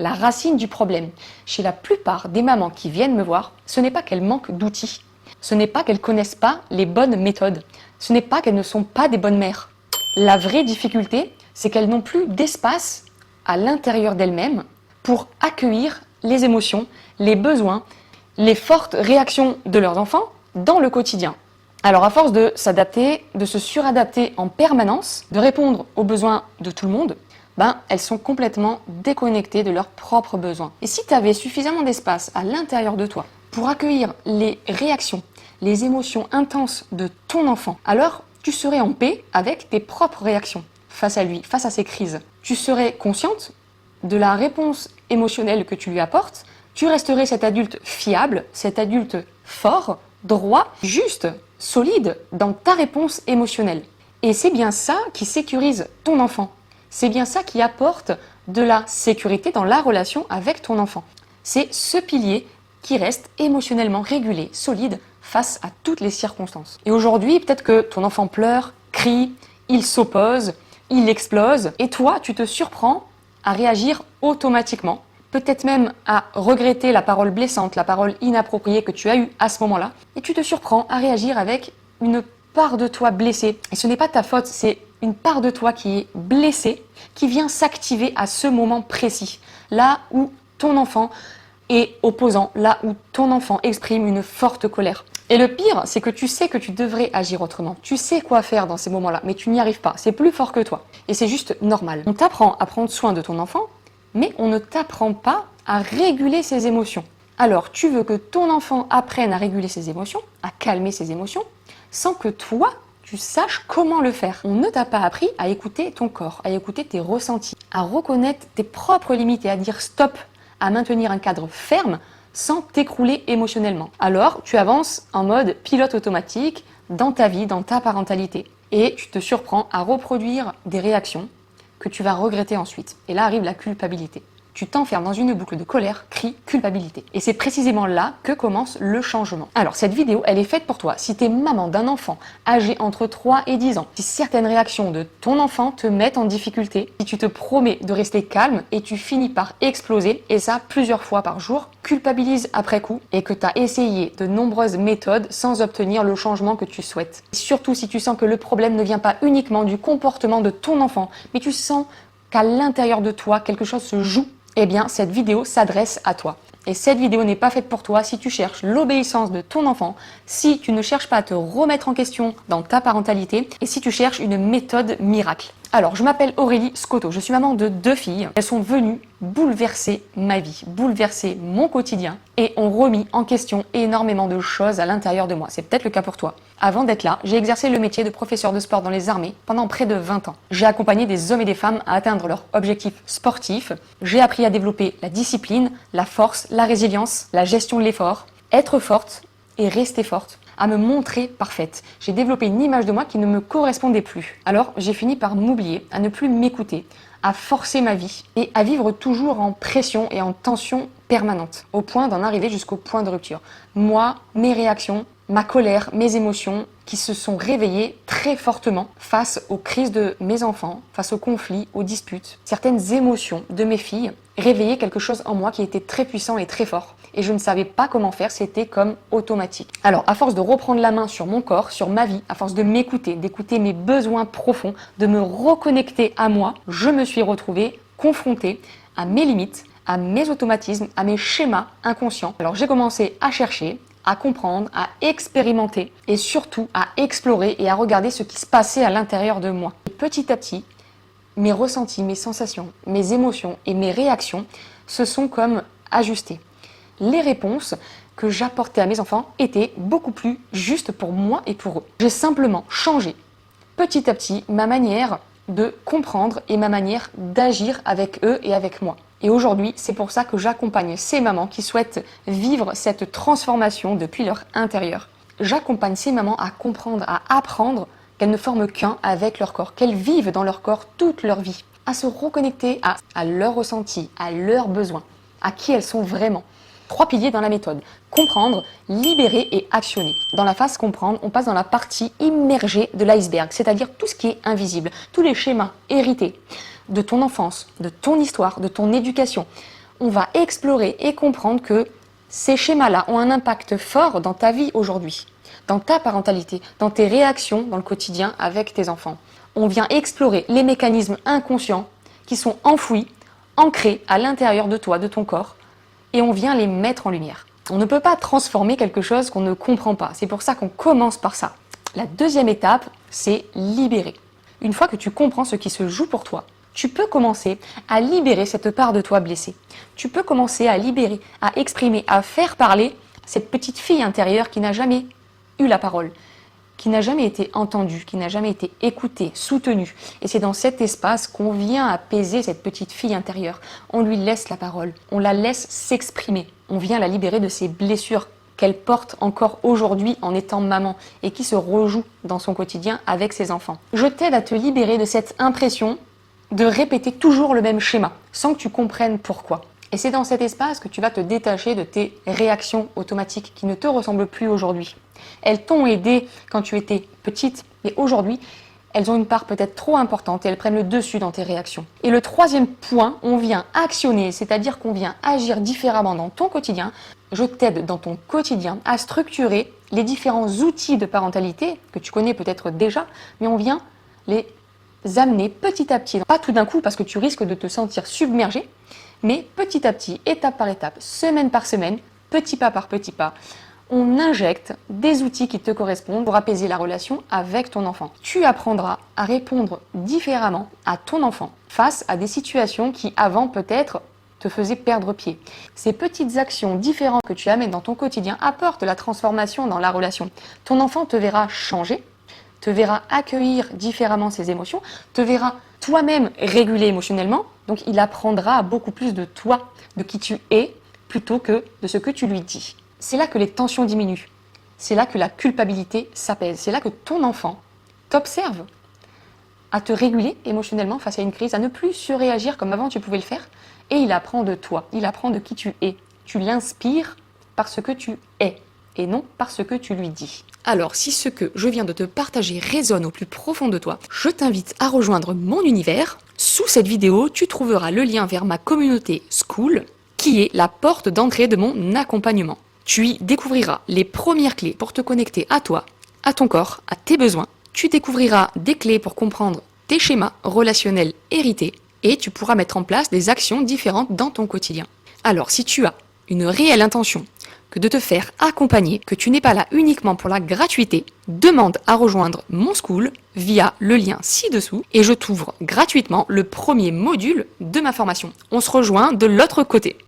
la racine du problème. Chez la plupart des mamans qui viennent me voir, ce n'est pas qu'elles manquent d'outils. Ce n'est pas qu'elles ne connaissent pas les bonnes méthodes. Ce n'est pas qu'elles ne sont pas des bonnes mères. La vraie difficulté, c'est qu'elles n'ont plus d'espace à l'intérieur d'elles-mêmes pour accueillir les émotions, les besoins, les fortes réactions de leurs enfants dans le quotidien. Alors à force de s'adapter, de se suradapter en permanence, de répondre aux besoins de tout le monde, elles sont complètement déconnectées de leurs propres besoins. Et si tu avais suffisamment d'espace à l'intérieur de toi pour accueillir les réactions, les émotions intenses de ton enfant, alors tu serais en paix avec tes propres réactions face à lui, face à ses crises. Tu serais consciente de la réponse émotionnelle que tu lui apportes, tu resterais cet adulte fiable, cet adulte fort, droit, juste, solide dans ta réponse émotionnelle. Et c'est bien ça qui sécurise ton enfant. C'est bien ça qui apporte de la sécurité dans la relation avec ton enfant. C'est ce pilier qui reste émotionnellement régulé, solide, face à toutes les circonstances. Et aujourd'hui, peut-être que ton enfant pleure, crie, il s'oppose, il explose, et toi, tu te surprends à réagir automatiquement, peut-être même à regretter la parole blessante, la parole inappropriée que tu as eue à ce moment-là, et tu te surprends à réagir avec une part de toi blessée. Et ce n'est pas ta faute, c'est une part de toi qui est blessée, qui vient s'activer à ce moment précis, là où ton enfant est opposant, là où ton enfant exprime une forte colère. Et le pire, c'est que tu sais que tu devrais agir autrement. Tu sais quoi faire dans ces moments-là, mais tu n'y arrives pas. C'est plus fort que toi. Et c'est juste normal. On t'apprend à prendre soin de ton enfant, mais on ne t'apprend pas à réguler ses émotions. Alors, tu veux que ton enfant apprenne à réguler ses émotions, à calmer ses émotions, sans que toi, tu saches comment le faire. On ne t'a pas appris à écouter ton corps, à écouter tes ressentis, à reconnaître tes propres limites et à dire stop, à maintenir un cadre ferme sans t'écrouler émotionnellement. Alors, tu avances en mode pilote automatique dans ta vie, dans ta parentalité. Et tu te surprends à reproduire des réactions que tu vas regretter ensuite. Et là arrive la culpabilité. Tu t'enfermes dans une boucle de colère, cri, culpabilité. Et c'est précisément là que commence le changement. Alors cette vidéo, elle est faite pour toi. Si tu es maman d'un enfant âgé entre 3 et 10 ans, si certaines réactions de ton enfant te mettent en difficulté, si tu te promets de rester calme et tu finis par exploser, et ça plusieurs fois par jour, culpabilise après coup et que tu as essayé de nombreuses méthodes sans obtenir le changement que tu souhaites. Et surtout si tu sens que le problème ne vient pas uniquement du comportement de ton enfant, mais tu sens qu'à l'intérieur de toi, quelque chose se joue, eh bien, cette vidéo s'adresse à toi. Et cette vidéo n'est pas faite pour toi si tu cherches l'obéissance de ton enfant, si tu ne cherches pas à te remettre en question dans ta parentalité et si tu cherches une méthode miracle. Alors, je m'appelle Aurélie Scotto, je suis maman de 2 filles. Elles sont venues bouleverser ma vie, bouleverser mon quotidien et ont remis en question énormément de choses à l'intérieur de moi. C'est peut-être le cas pour toi. Avant d'être là, j'ai exercé le métier de professeur de sport dans les armées pendant près de 20 ans. J'ai accompagné des hommes et des femmes à atteindre leurs objectifs sportifs. J'ai appris à développer la discipline, la force, la résilience, la gestion de l'effort, être forte et rester forte, à me montrer parfaite. J'ai développé une image de moi qui ne me correspondait plus. Alors j'ai fini par m'oublier, à ne plus m'écouter, à forcer ma vie et à vivre toujours en pression et en tension permanente, au point d'en arriver jusqu'au point de rupture. Moi, mes réactions, ma colère, mes émotions qui se sont réveillées très fortement face aux crises de mes enfants, face aux conflits, aux disputes. Certaines émotions de mes filles réveillaient quelque chose en moi qui était très puissant et très fort. Et je ne savais pas comment faire, c'était comme automatique. Alors, à force de reprendre la main sur mon corps, sur ma vie, à force de m'écouter, d'écouter mes besoins profonds, de me reconnecter à moi, je me suis retrouvée confrontée à mes limites, à mes automatismes, à mes schémas inconscients. Alors, j'ai commencé à chercher, à comprendre, à expérimenter et surtout à explorer et à regarder ce qui se passait à l'intérieur de moi. Et petit à petit, mes ressentis, mes sensations, mes émotions et mes réactions se sont comme ajustés. Les réponses que j'apportais à mes enfants étaient beaucoup plus justes pour moi et pour eux. J'ai simplement changé petit à petit ma manière de comprendre et ma manière d'agir avec eux et avec moi. Et aujourd'hui, c'est pour ça que j'accompagne ces mamans qui souhaitent vivre cette transformation depuis leur intérieur. J'accompagne ces mamans à comprendre, à apprendre qu'elles ne forment qu'un avec leur corps, qu'elles vivent dans leur corps toute leur vie, à se reconnecter à leurs ressentis, à leurs besoins, à qui elles sont vraiment. 3 piliers dans la méthode. Comprendre, libérer et actionner. Dans la phase comprendre, on passe dans la partie immergée de l'iceberg, c'est-à-dire tout ce qui est invisible, tous les schémas hérités de ton enfance, de ton histoire, de ton éducation, On va explorer et comprendre que ces schémas-là ont un impact fort dans ta vie aujourd'hui, dans ta parentalité, dans tes réactions dans le quotidien avec tes enfants. On vient explorer les mécanismes inconscients qui sont enfouis, ancrés à l'intérieur de toi, de ton corps, et on vient les mettre en lumière. On ne peut pas transformer quelque chose qu'on ne comprend pas. C'est pour ça qu'on commence par ça. La deuxième étape, c'est libérer. Une fois que tu comprends ce qui se joue pour toi, tu peux commencer à libérer cette part de toi blessée. Tu peux commencer à libérer, à exprimer, à faire parler cette petite fille intérieure qui n'a jamais eu la parole, qui n'a jamais été entendue, qui n'a jamais été écoutée, soutenue. Et c'est dans cet espace qu'on vient apaiser cette petite fille intérieure. On lui laisse la parole, on la laisse s'exprimer. On vient la libérer de ses blessures qu'elle porte encore aujourd'hui en étant maman et qui se rejoue dans son quotidien avec ses enfants. Je t'aide à te libérer de cette impression de répéter toujours le même schéma, sans que tu comprennes pourquoi. Et c'est dans cet espace que tu vas te détacher de tes réactions automatiques qui ne te ressemblent plus aujourd'hui. Elles t'ont aidé quand tu étais petite, mais aujourd'hui, elles ont une part peut-être trop importante et elles prennent le dessus dans tes réactions. Et le troisième point, on vient actionner, c'est-à-dire qu'on vient agir différemment dans ton quotidien. Je t'aide dans ton quotidien à structurer les différents outils de parentalité que tu connais peut-être déjà, mais on vient les amener petit à petit, pas tout d'un coup parce que tu risques de te sentir submergé, mais petit à petit, étape par étape, semaine par semaine, petit pas par petit pas, on injecte des outils qui te correspondent pour apaiser la relation avec ton enfant. Tu apprendras à répondre différemment à ton enfant face à des situations qui avant peut-être te faisaient perdre pied. Ces petites actions différentes que tu amènes dans ton quotidien apportent la transformation dans la relation. Ton enfant te verra changer, te verra accueillir différemment ses émotions, te verra toi-même réguler émotionnellement, donc il apprendra beaucoup plus de toi, de qui tu es, plutôt que de ce que tu lui dis. C'est là que les tensions diminuent, c'est là que la culpabilité s'apaise, c'est là que ton enfant t'observe à te réguler émotionnellement face à une crise, à ne plus surréagir comme avant tu pouvais le faire, et il apprend de toi, il apprend de qui tu es. Tu l'inspires par ce que tu es, et non par ce que tu lui dis. Alors, si ce que je viens de te partager résonne au plus profond de toi, je t'invite à rejoindre mon univers. Sous cette vidéo, tu trouveras le lien vers ma communauté School, qui est la porte d'entrée de mon accompagnement. Tu y découvriras les premières clés pour te connecter à toi, à ton corps, à tes besoins. Tu découvriras des clés pour comprendre tes schémas relationnels hérités et tu pourras mettre en place des actions différentes dans ton quotidien. Alors, si tu as une réelle intention que de te faire accompagner, que tu n'es pas là uniquement pour la gratuité, demande à rejoindre mon school via le lien ci-dessous et je t'ouvre gratuitement le premier module de ma formation. On se rejoint de l'autre côté.